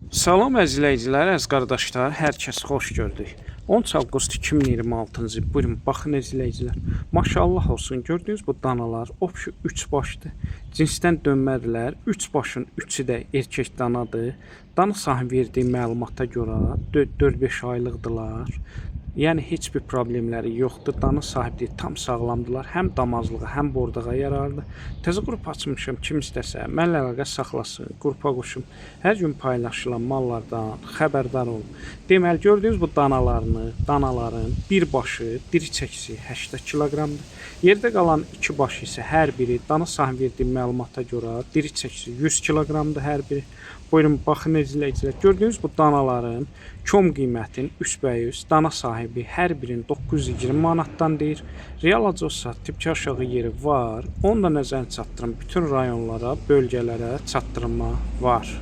Salam əzizləyicilər, əziz qardaşlar, hər kəs xoş gördük. 13 avqust 2026-cı il. Buyurun, baxın əzizləyicilər. Maşallah olsun, gördüyünüz bu danalar obşu 3 başdır. Cinsdən dönmədilər. 3 başın 3-ü də erkək danadır. Dana sahibi verdiyi məlumata görə 4-5 aylıqdılar. Yəni heç bir problemləri yoxdur. Dana sahibi tam sağlamdılar. Həm damazlığa, həm bordağa yararlı. Təzə qrup açmışam. Kim istəsə mənlə əlaqə saxlasın. Qrupa qoşum. Hər gün paylaşılan mallardan xəbərdar olun. Deməli, gördüyünüz bu danaların bir başı diri çəkisi 80 kiloqramdır. Yerdə qalan 2 başı isə hər biri dana sahibi verdiyi məlumata görə diri çəkisi 100 kiloqramdır hər biri. Buyurun, baxın izləyicilər. Gördüyünüz bu danaların kom qiymətin üstbəyüz dana sahibi hər birinin 920 manatdan deyir. Real acısa tipçi aşağı yeri var. Onu da nəzərinə çatdırın. Bütün rayonlara, bölgələrə çatdırma var.